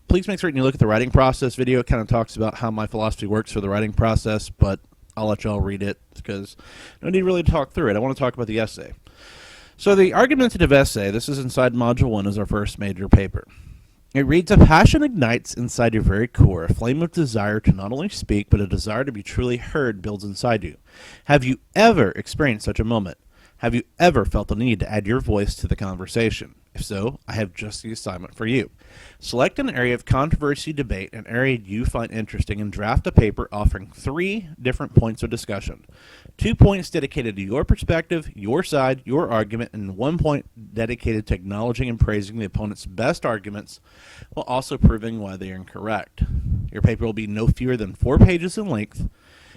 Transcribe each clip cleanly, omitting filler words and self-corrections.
Please make certain you look at the writing process video. It kind of talks about how my philosophy works for the writing process, but I'll let y'all read it because no need really to talk through it. I want to talk about the essay. So the argumentative essay, this is inside Module 1 as our first major paper. It reads, a passion ignites inside your very core, a flame of desire to not only speak, but a desire to be truly heard builds inside you. Have you ever experienced such a moment? Have you ever felt the need to add your voice to the conversation? If so, I have just the assignment for you. Select an area of controversy, debate, an area you find interesting, and draft a paper offering 3 different points of discussion. 2 points dedicated to your perspective, your side, your argument, and 1 point dedicated to acknowledging and praising the opponent's best arguments while also proving why they are incorrect. Your paper will be no fewer than 4 pages in length.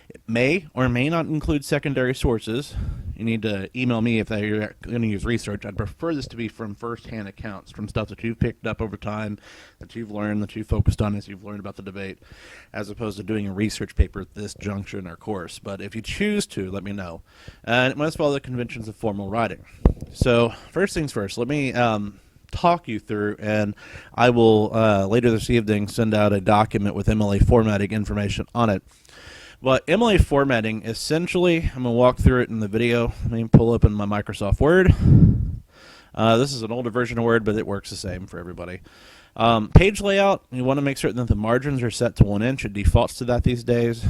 It may or may not include secondary sources. You need to email me if you're going to use research. I'd prefer this to be from first-hand accounts, from stuff that you've picked up over time, that you've learned, that you've focused on as you've learned about the debate, as opposed to doing a research paper at this juncture in our course. But if you choose to, let me know. And it must follow the conventions of formal writing. So first things first, let me talk you through, and I will later this evening send out a document with MLA formatting information on it. But MLA formatting, essentially, I'm going to walk through it in the video. Let me pull open my Microsoft Word. This is an older version of Word, but it works the same for everybody. Page layout, you want to make certain that the margins are set to 1 inch. It defaults to that these days.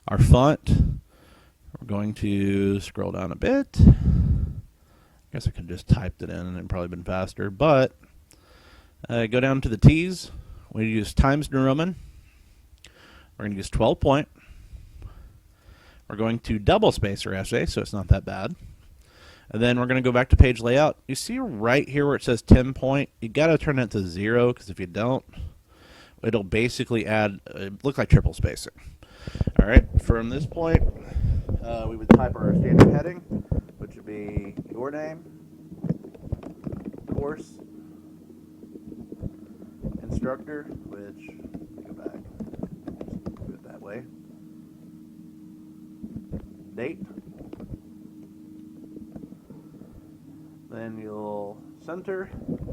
Our font, we're going to scroll down a bit. I guess I could have just typed it in and it'd probably been faster. But go down to the T's. We use Times New Roman. We're going to use 12 point. We're going to double space our essay, so it's not that bad. And then we're going to go back to page layout. You see right here where it says 10 point, you got to turn that to 0, because if you don't, it'll basically add, look like triple spacing. All right, from this point, we would type our standard heading, which would be your name, course, instructor, which, let me go back, just do it that way, date, then you'll center,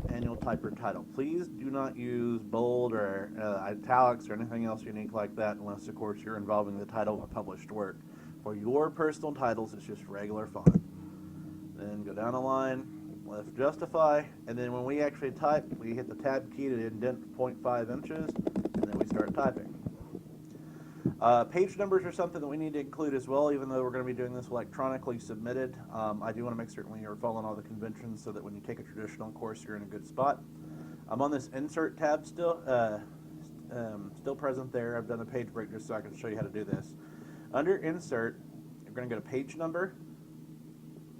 and you'll type your title. Please do not use bold or italics or anything else unique like that unless, of course, you're involving the title of a published work. For your personal titles, it's just regular font. Then go down a line, left justify, and then when we actually type, we hit the tab key to indent 0.5 inches, and then we start typing. Page numbers are something that we need to include as well, even though we're going to be doing this electronically submitted. I do want to make certain you're following all the conventions so that when you take a traditional course, you're in a good spot. I'm on this insert tab still present there. I've done a page break just so I can show you how to do this. Under insert, you're going to go to page number,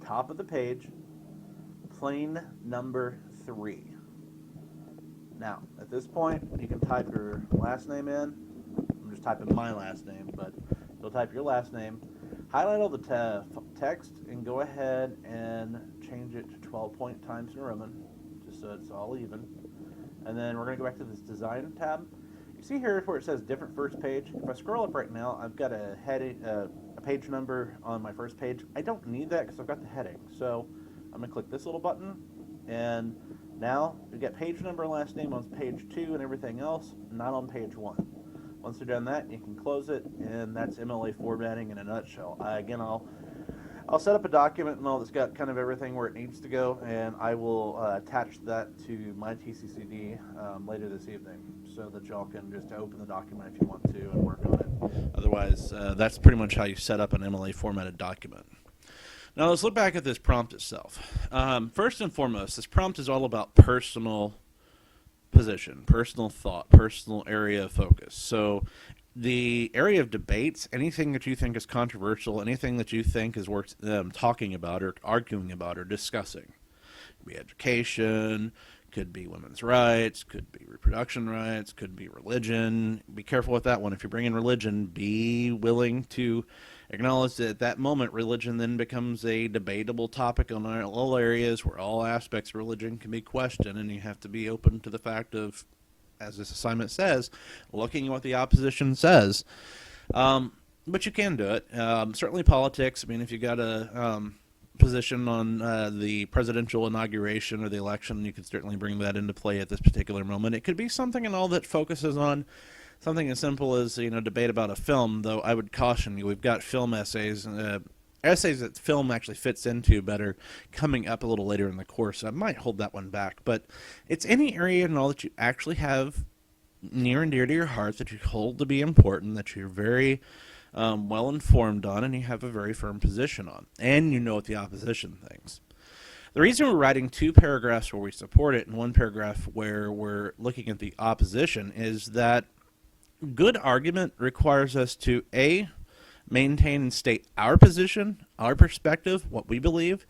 top of the page, plain number 3. Now, at this point, you can type your last name in. I'm just typing my last name, but you'll type your last name, highlight all the text, and go ahead and change it to 12 point Times New Roman, just so it's all even. And then we're going to go back to this design tab. You see here where it says different first page. If I scroll up right now, I've got a heading, a page number on my first page. I don't need that because I've got the heading. So I'm going to click this little button, and now we get page number and last name on page 2 and everything else, not on page 1. Once you're done that, you can close it, and that's MLA formatting in a nutshell. Again, I'll set up a document and all that's got kind of everything where it needs to go, and I will attach that to my TCCD later this evening so that y'all can just open the document if you want to and work on it. Otherwise, that's pretty much how you set up an MLA formatted document. Now let's look back at this prompt itself. First and foremost, this prompt is all about personal position, personal thought, personal area of focus. So the area of debates, anything that you think is controversial, anything that you think is worth talking about or arguing about or discussing. Could be education, could be women's rights, could be reproduction rights, could be religion. Be careful with that one. If you bring in religion, be willing to acknowledge that at that moment religion then becomes a debatable topic on all areas where all aspects of religion can be questioned, and you have to be open to the fact of, as this assignment says, looking at what the opposition says. But you can do it. Certainly politics. I mean, if you got a position on the presidential inauguration or the election, you could certainly bring that into play at this particular moment. It could be something and all that focuses on something as simple as, debate about a film, though I would caution you, we've got film essays, essays that film actually fits into better coming up a little later in the course. So I might hold that one back, but it's any area and all that you actually have near and dear to your heart that you hold to be important, that you're very well informed on, and you have a very firm position on, and you know what the opposition thinks. The reason we're writing 2 paragraphs where we support it and 1 paragraph where we're looking at the opposition is that good argument requires us to A, maintain and state our position, our perspective, what we believe,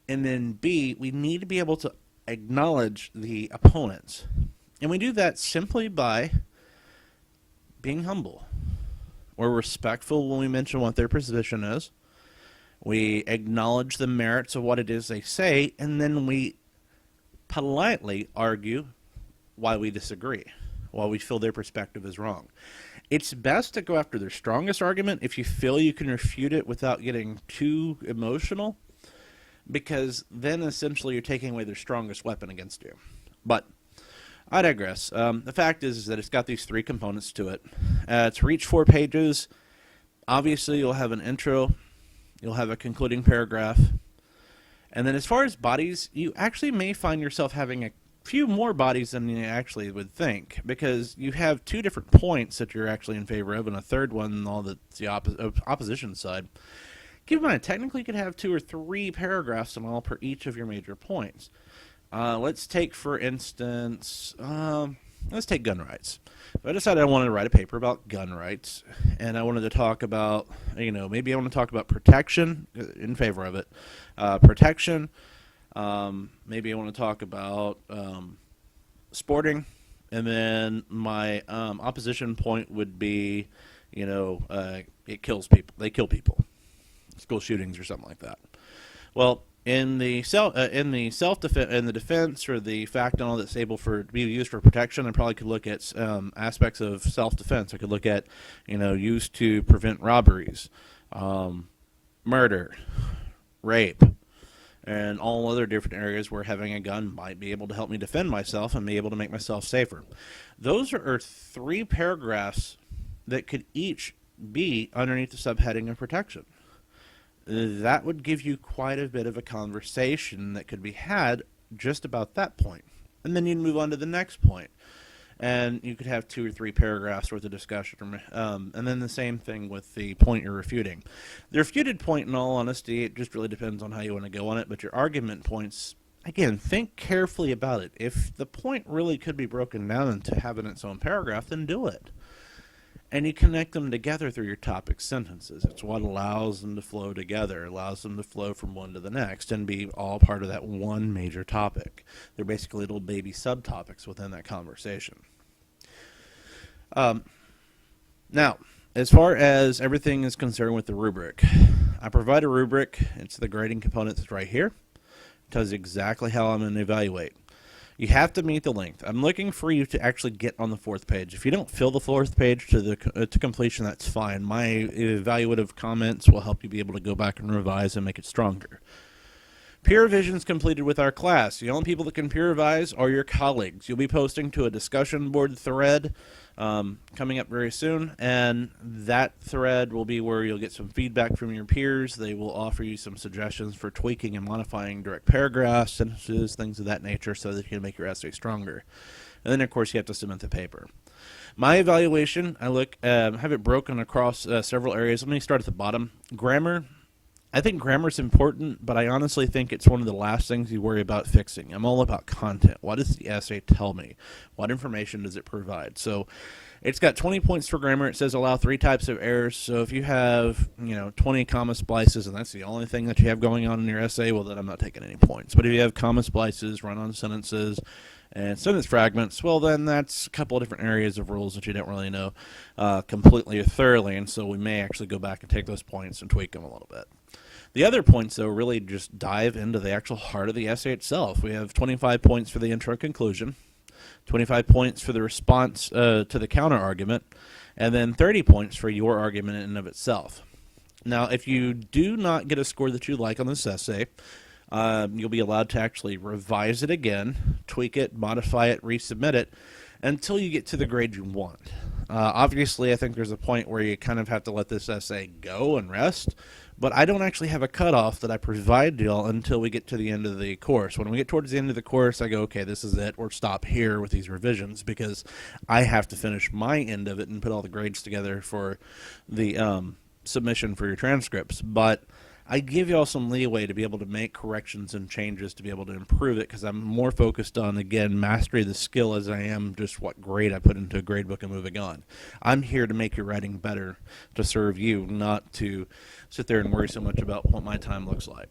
and then B, we need to be able to acknowledge the opponents. And we do that simply by being humble. We're respectful when we mention what their position is. We acknowledge the merits of what it is they say, and then we politely argue why we disagree, why we feel their perspective is wrong. It's best to go after their strongest argument if you feel you can refute it without getting too emotional, because then essentially you're taking away their strongest weapon against you. But I digress. The fact is that it's got these 3 components to it. To reach 4 pages, obviously you'll have an intro, you'll have a concluding paragraph, and then as far as bodies, you actually may find yourself having a few more bodies than you actually would think, because you have 2 different points that you're actually in favor of, and a third one, all that's the opposition side. Keep in mind, technically you could have 2 or 3 paragraphs in all per each of your major points. Let's take, for instance, let's take gun rights. So I decided I wanted to write a paper about gun rights, and I wanted to talk about, maybe I want to talk about protection, in favor of it, protection. Maybe I want to talk about sporting, and then my opposition point would be, it kills people. They kill people, school shootings or something like that. Well, in the defense or the fact and all that's able to be used for protection, I probably could look at aspects of self-defense. I could look at, used to prevent robberies, murder, rape, and all other different areas where having a gun might be able to help me defend myself and be able to make myself safer. Those are 3 paragraphs that could each be underneath the subheading of protection. That would give you quite a bit of a conversation that could be had just about that point. And then you'd move on to the next point. And you could have 2 or 3 paragraphs worth of discussion. And then the same thing with the point you're refuting. The refuted point, in all honesty, it just really depends on how you want to go on it. But your argument points, again, think carefully about it. If the point really could be broken down into having its own paragraph, then do it. And you connect them together through your topic sentences. It's what allows them to flow together, allows them to flow from one to the next and be all part of that one major topic. They're basically little baby subtopics within that conversation. Now, as far as everything is concerned with the rubric, I provide a rubric. It's the grading component that's right here. It tells you exactly how I'm going to evaluate. You have to meet the length. I'm looking for you to actually get on the 4th page. If you don't fill the 4th page to completion, that's fine. My evaluative comments will help you be able to go back and revise and make it stronger. Peer revision is completed with our class. The only people that can peer revise are your colleagues. You'll be posting to a discussion board thread coming up very soon, and that thread will be where you'll get some feedback from your peers. They will offer you some suggestions for tweaking and modifying direct paragraphs, sentences, things of that nature, so that you can make your essay stronger. And then, of course, you have to submit the paper. My evaluation, I have it broken across several areas. Let me start at the bottom. Grammar. I think grammar is important, but I honestly think it's one of the last things you worry about fixing. I'm all about content. What does the essay tell me? What information does it provide? So it's got 20 points for grammar. It says allow 3 types of errors. So if you have 20 comma splices and that's the only thing that you have going on in your essay, well, then I'm not taking any points. But if you have comma splices, run-on sentences, and sentence fragments, well, then that's a couple of different areas of rules that you don't really know completely or thoroughly, and so we may actually go back and take those points and tweak them a little bit. The other points, though, really just dive into the actual heart of the essay itself. We have 25 points for the intro and conclusion, 25 points for the response to the counter-argument, and then 30 points for your argument in and of itself. Now, if you do not get a score that you like on this essay, you'll be allowed to actually revise it again, tweak it, modify it, resubmit it, until you get to the grade you want. Obviously, I think there's a point where you kind of have to let this essay go and rest, but I don't actually have a cutoff that I provide to y'all until we get to the end of the course. When we get towards the end of the course, I go, okay, this is it, or stop here with these revisions, because I have to finish my end of it and put all the grades together for the submission for your transcripts. But I give y'all some leeway to be able to make corrections and changes to be able to improve it, because I'm more focused on, again, mastery of the skill as I am just what grade I put into a grade book and moving on. I'm here to make your writing better, to serve you, not to sit there and worry so much about what my time looks like.